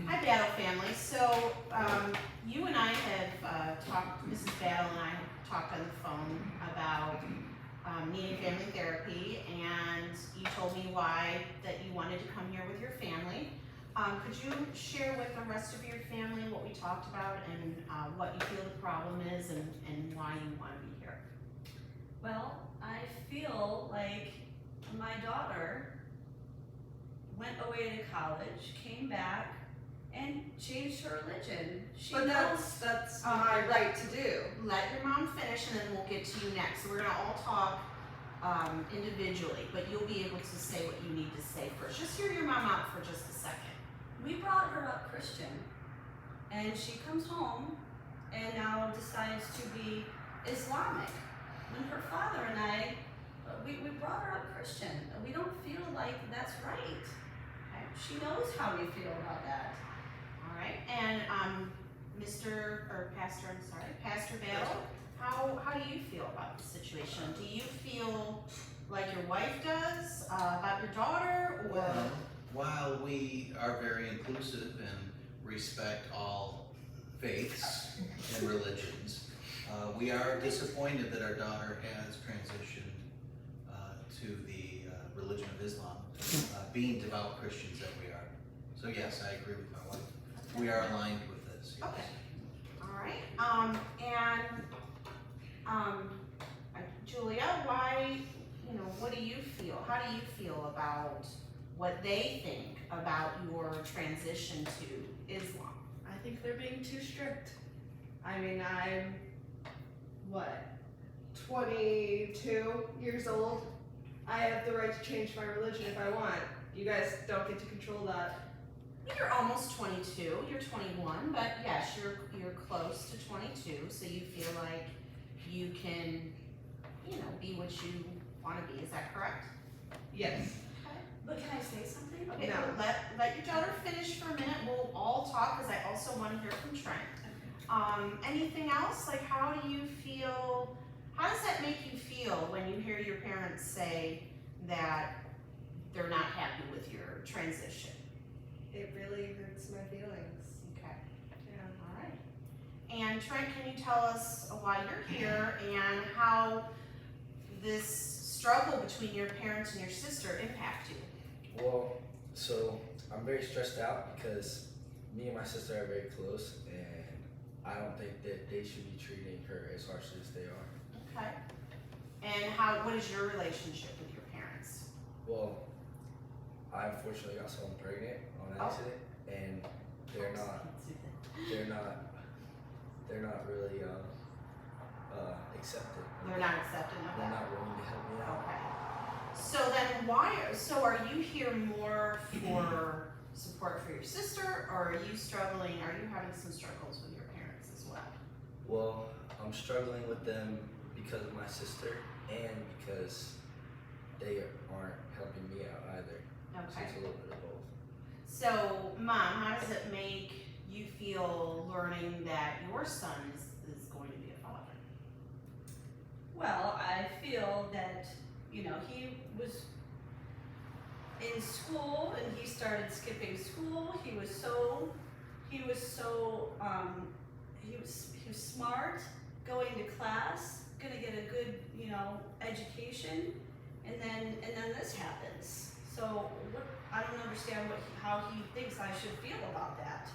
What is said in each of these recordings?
Hi, Battle family. So, you and I have talked, Mrs. Battle and I have talked on the phone about needing family therapy, and you told me why that you wanted to come here with your family. Could you share with the rest of your family what we talked about and what you feel the problem is and why you want to be here? Well, I feel like my daughter went away to college, came back, and changed her religion. She But knows. that's my right to do. Let your mom finish, and then we'll get to you next. So we're gonna all talk individually, but you'll be able to say what you need to say first. Just hear your mom out for just a second. We brought her up Christian, and she comes home and now decides to be Islamic. When her father and I, we brought her up Christian. We don't feel like that's right. Okay. She knows how we feel about that. All right. And Pastor Bale, how do you feel about the situation? Do you feel like your wife does about your daughter, or? Well, while we are very inclusive and respect all faiths and religions, we are disappointed that our daughter has transitioned to the religion of Islam, being devout Christians that we are. So yes, I agree with my wife. We are aligned with this. Yes. Okay. All right. Julia, what do you feel? How do you feel about what they think about your transition to Islam? I think they're being too strict. I mean, I'm, 22 years old. I have the right to change my religion if I want. You guys don't get to control that. You're almost 22. You're 21, but yes, you're close to 22. So you feel like you can, be what you want to be. Is that correct? Yes. But can I say something? Okay. No. Let your daughter finish for a minute. We'll all talk because I also want to hear from Trent. Anything else? Like, how do you feel? How does that make you feel when you hear your parents say that they're not happy with your transition? It really hurts my feelings. Okay. Yeah. All right. And Trent, can you tell us why you're here and how this struggle between your parents and your sister impact you? Well, so I'm very stressed out because me and my sister are very close, and I don't think that they should be treating her as harshly as they are. Okay. And what is your relationship with your parents? Well, I unfortunately got someone pregnant on accident, and they're not really accepted. They're not accepting of They're that. not willing to help me out. Okay. So then are you here more for support for your sister, or are you having some struggles with your parents as well? Well, I'm struggling with them because of my sister and because they aren't helping me out either. So Okay. it's a little bit of both. So, Mom, how does it make you feel learning that your son is going to be a father? Well, I feel that, he was in school and he started skipping school. He was smart, going to class, gonna get a good, education, and then this happens. So I don't understand how he thinks I should feel about that.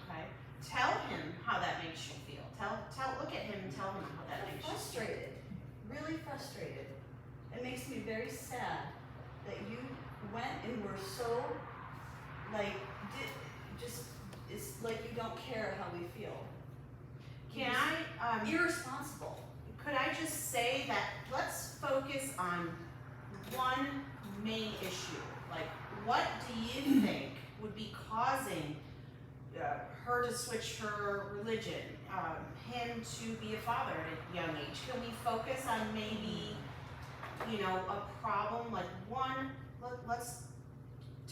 Okay. Tell him how that makes you feel. Look at him and tell him how that I'm makes you feel. frustrated, really frustrated. It makes me very sad that you went and were so, it's like you don't care how we feel. Can I, Irresponsible. could I just say that let's focus on one main issue. Like, what do you think would be causing her to switch her religion, him to be a father at a young age? Can we focus on maybe, a problem, like let's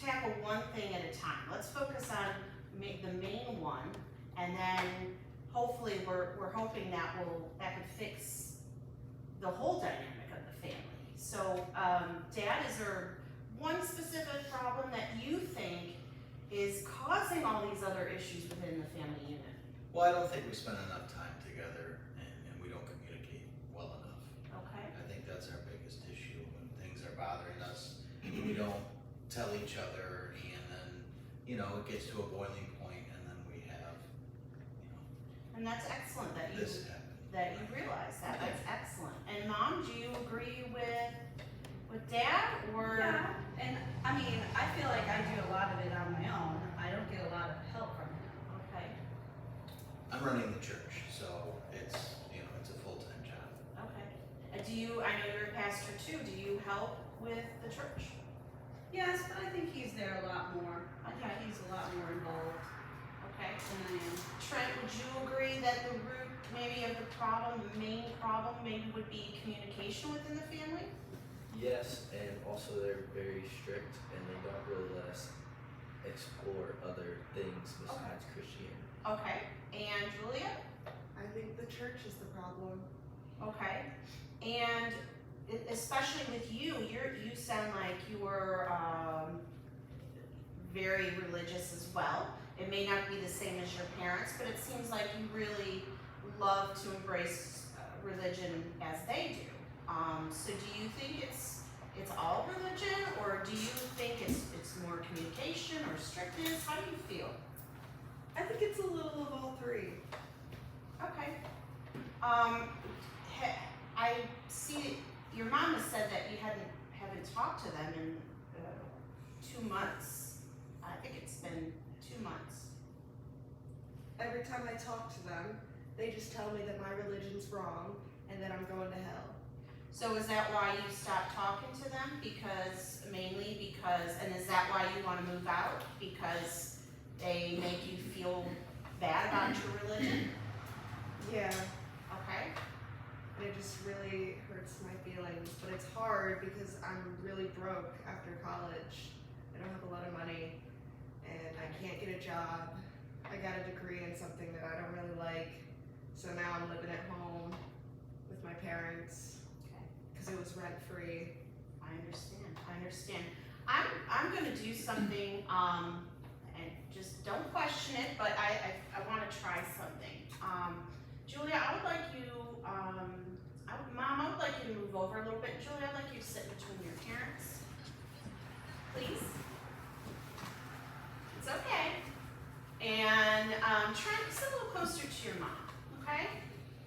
tackle one thing at a time. Let's focus on the main one, and then hopefully we're hoping that could fix the whole dynamic of the family. So, Dad, is there one specific problem that you think is causing all these other issues within the family unit? Well, I don't think we spend enough time together and we don't communicate well enough. Okay. I think that's our biggest issue. When things are bothering us, we don't tell each other, and then, you know, it gets to a boiling point, and then we have, you know, And that's excellent that you this happen. realize that. That's excellent. And Mom, do you agree with Dad, or? Yeah, and I mean, I feel like I do a lot of it on my own. I don't get a lot of help from him. Okay. I'm running the church, so it's, you know, it's a full-time job. Okay. I know you're a pastor too. Do you help with the church? Yes, but I think he's there a lot more. I think Okay. he's a lot more involved Okay. than I am. Trent, would you agree that the root maybe of the problem, the main problem maybe would be communication within the family? Yes, and also they're very strict and they don't really let us explore other things besides Christianity. Okay. And Julia? I think the church is the problem. Okay. And especially with you, you sound like you were very religious as well. It may not be the same as your parents, but it seems like you really love to embrace religion as they do. So do you think it's all religion, or do you think it's more communication or strictness? How do you feel? I think it's a little of all three. Okay. I see your mom has said that you haven't talked to them in 2 months. I think it's been 2 months. Every time I talk to them, they just tell me that my religion's wrong and that I'm going to hell. So is that why you stopped talking to them? Mainly because, and is that why you want to move out? Because they make you feel bad about your religion? Yeah, Okay. and it just really hurts my feelings. But it's hard because I'm really broke after college. I don't have a lot of money and I can't get a job. I got a degree in something that I don't really like. So now I'm living at home with my parents Okay. because it was rent free. I understand. I'm gonna do something, and just don't question it, but I wanna try something. Julia, I would like you, Mom, I would like you to move over a little bit. Julia, I'd like you to sit between your parents. Please. It's okay. And, Trent, sit a little closer to your mom, okay?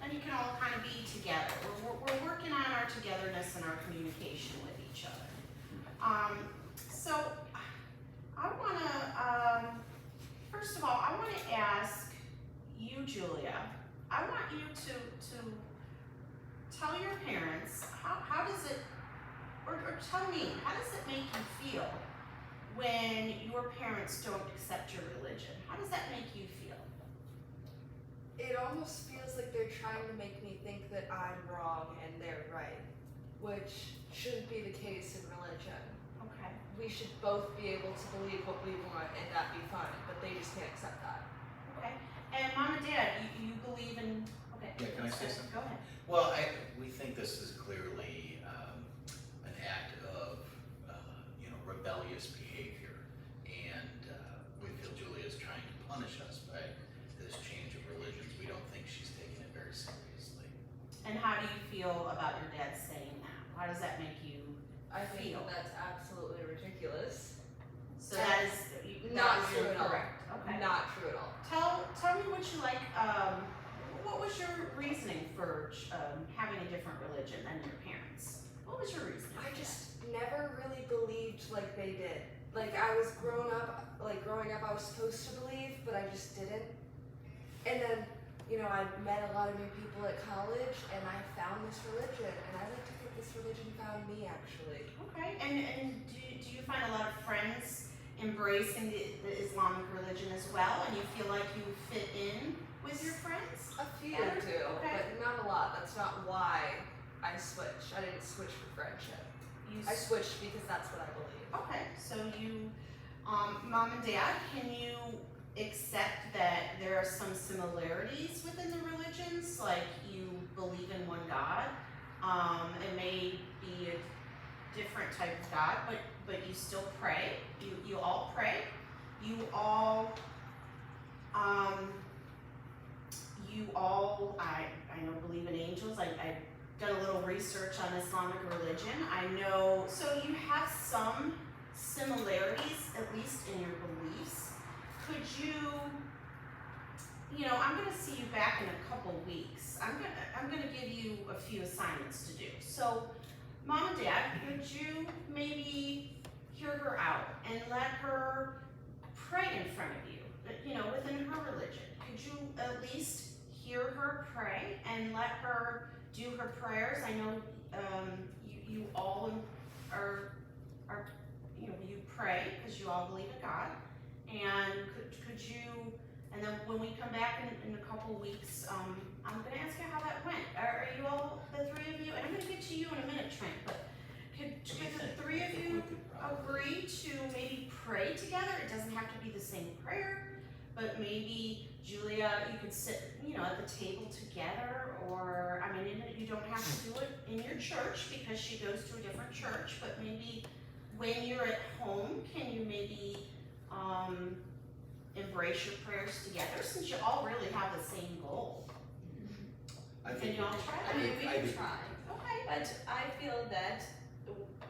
And you can all kind of be together. We're working on our togetherness and our communication with each other. So I wanna, first of all, I wanna ask you, Julia, I want you to tell your parents, how does it, or tell me, how does it make you feel when your parents don't accept your religion? How does that make you feel? It almost feels like they're trying to make me think that I'm wrong and they're right, which shouldn't be the case in religion. Okay. We should both be able to believe what we want and that be fine, but they just can't accept that. Okay. And Mom and Dad, you believe in, okay. Yeah, can I say something? Go ahead. Well, we think this is clearly an act of, rebellious behavior, and we feel Julia is trying to punish us by this change of religions. We don't think she's taking it very seriously. And how do you feel about your dad saying that? How does that make you I think feel? that's absolutely ridiculous. So that is Not that is true at all. correct. Okay. Not true at all. Tell me what you like. What was your reasoning for having a different religion than your parents? What was your reasoning? I for just never really believed like they did. Like I was growing up I was supposed to believe, but I just didn't. And then, I met a lot of new people at college and I found this religion, and I like to think this religion found me actually. that? Okay. And do you find a lot of friends embracing the Islamic religion as well, and you feel like you fit in with your friends? A few Yeah, do, okay. but not a lot. That's not why I switched. I didn't switch for friendship. You I switched because that's what I believe. Okay, so you, Mom and Dad, can you accept that there are some similarities within the religions? Like you believe in one God, it may be a different type of God, but you still pray. You all pray. you all, I know believe in angels. I've done a little research on Islamic religion. I know, so you have some similarities, at least in your beliefs. Could you know, I'm gonna see you back in a couple weeks. I'm gonna give you a few assignments to do. So, Mom and Dad, could you maybe hear her out and let her pray in front of you, you know, within her religion? Could you at least hear her pray and let her do her prayers? I know you all are, you know, you pray because you all believe in God. And could you, and then when we come back in a couple weeks, I'm gonna ask you how that went. Are you all, the three of you, and I'm gonna get to you in a minute, Trent, but could the three of you agree to maybe pray together? It doesn't have to be the same prayer, but maybe Julia, you could sit, you know, at the table together, or, I mean, you don't have to do it in your church because she goes to a different church, but maybe when you're at home, can you maybe embrace your prayers together, since you all really have the same goal? Can you all try that? I mean, we I can do. try, Okay. but I feel that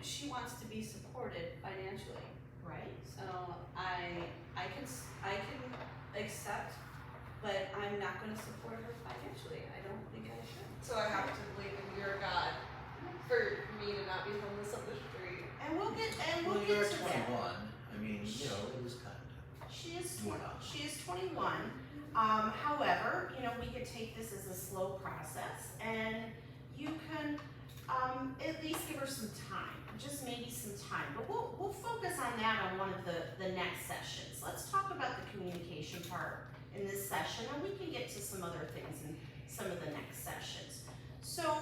she wants to be supported financially. Right. So I can accept, but I'm not gonna support her financially. I don't think I should. So I have to believe in your God for me to not be homeless on the street. And we'll get Well, to you're that. 21, I mean, you know, it was kind of. She is Yeah. 21. However, you know, we could take this as a slow process, and you can at least give her some time, just maybe some time. But we'll focus on that on one of the next sessions. Let's talk about the communication part in this session, and we can get to some other things in some of the next sessions. So,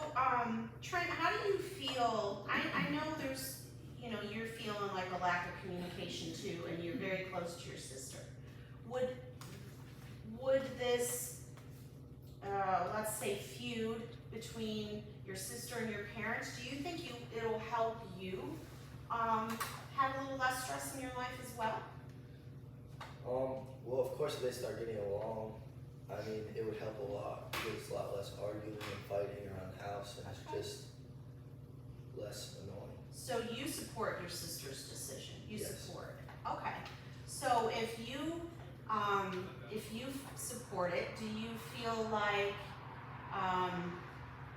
Trent, how do you feel? I know there's, you know, you're feeling like a lack of communication too, and you're very close to your sister. Would this, let's say, feud between your sister and your parents, do you think it'll help you have a little less stress in your life as well? Well, of course, if they start getting along, I mean, it would help a lot. There's a lot less arguing and fighting around the house, and Okay. it's just less annoying. So you support your sister's decision? You Yes. support it? Okay. So if you support it, do you feel like,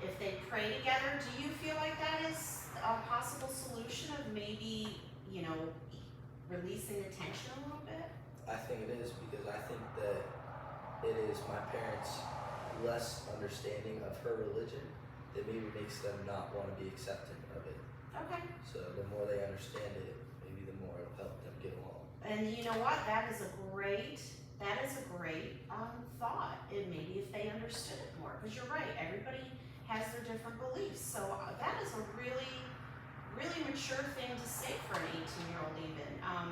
if they pray together, do you feel like that is a possible solution of maybe, you know, releasing the tension a little bit? I think it is, because I think that it is my parents' less understanding of her religion that maybe makes them not want to be accepting of it. Okay. So the more they understand it, maybe the more it'll help them get along. And you know what? That is a great thought. And maybe if they understood it more, because you're right, everybody has their different beliefs. So that is a really, really mature thing to say for an 18-year-old even.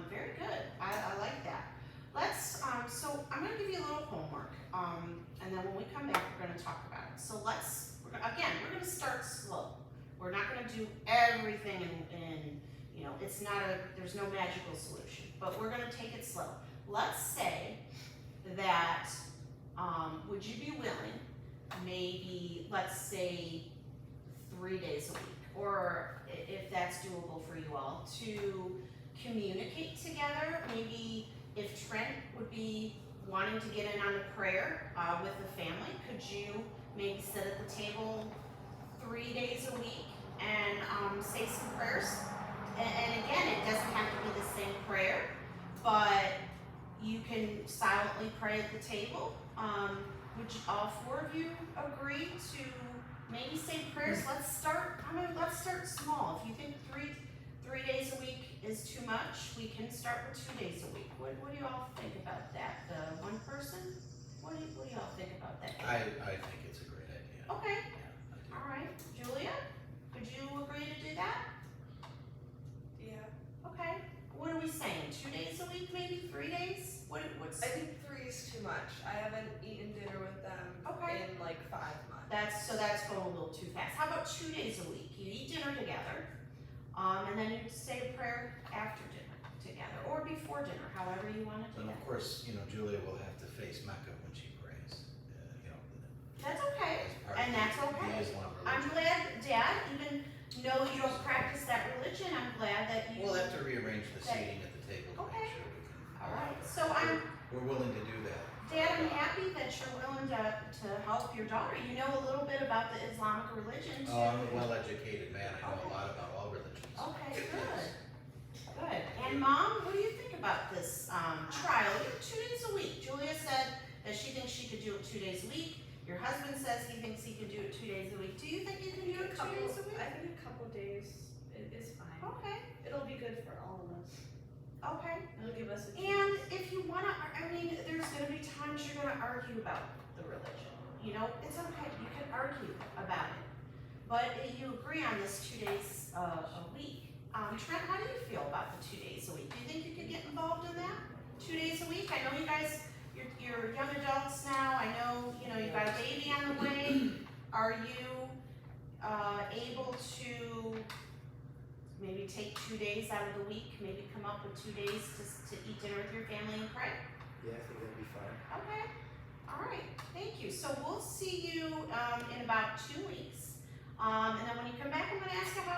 Very good. I like that. Let's, so I'm gonna give you a little homework. And then when we come back, we're gonna talk about it. So we're gonna start slow. We're not gonna do everything in you know, there's no magical solution, but we're gonna take it slow. Let's say that, would you be willing, maybe, let's say 3 days a week, or if that's doable for you all, to communicate together? Maybe if Trent would be wanting to get in on a prayer with the family, could you maybe sit at the table 3 days a week and say some prayers? And again, it doesn't have to be the same prayer, but you can silently pray at the table. Would all four of you agree to maybe say prayers? Let's start small. If you think three days a week is too much, we can start with 2 days a week. What do you all think about that? One person? What do you all think about that? I think it's a great idea. Okay, Yeah, I do. all right. Julia, could you agree to do that? Yeah. Okay, what are we saying? 2 days a week, maybe 3 days? What's I think 3 is too much. I haven't eaten dinner with them Okay. in like 5 months. that's going a little too fast. How about 2 days a week? You eat dinner together, and then you say a prayer after dinner together, or before dinner, however you wanna do And it. of course, Julia will have to face Mecca when she prays, That's okay, as part and of that's the okay. Islam I'm religion. glad, Dad, even though you don't practice that religion, I'm glad that you. We'll have to rearrange the that- seating at the table to Okay. make sure we can. Alright, so We're willing to do that. Dad, I'm happy that you're willing to help your daughter. You know a little bit about the Islamic religion too. Oh, I'm a well-educated man, I know a lot about all religions. Okay, good. Good. And Mom, what do you think about this trial? You're 2 days a week. Julia said that she thinks she could do it 2 days a week. Your husband says he thinks he could do it 2 days a week. Do you think you can do it 2 days a week? I think a couple days is fine. Okay, It'll be good for all of us. okay. It'll give us a chance. And if you wanna, I mean, there's gonna be times you're gonna argue about the religion. It's okay, you can argue about it. But you agree on this 2 days a week. Trent, how do you feel about the 2 days a week? Do you think you could get involved in that? 2 days a week? I know you guys, you're young adults now. I know, you've got a baby on the way. Are you able to maybe take 2 days out of the week, maybe come up with 2 days to eat dinner with your family and pray? Yeah, I think that'd be fine. Okay, all right, thank you. So we'll see you in about 2 weeks. And then when you come back, I'm gonna ask you how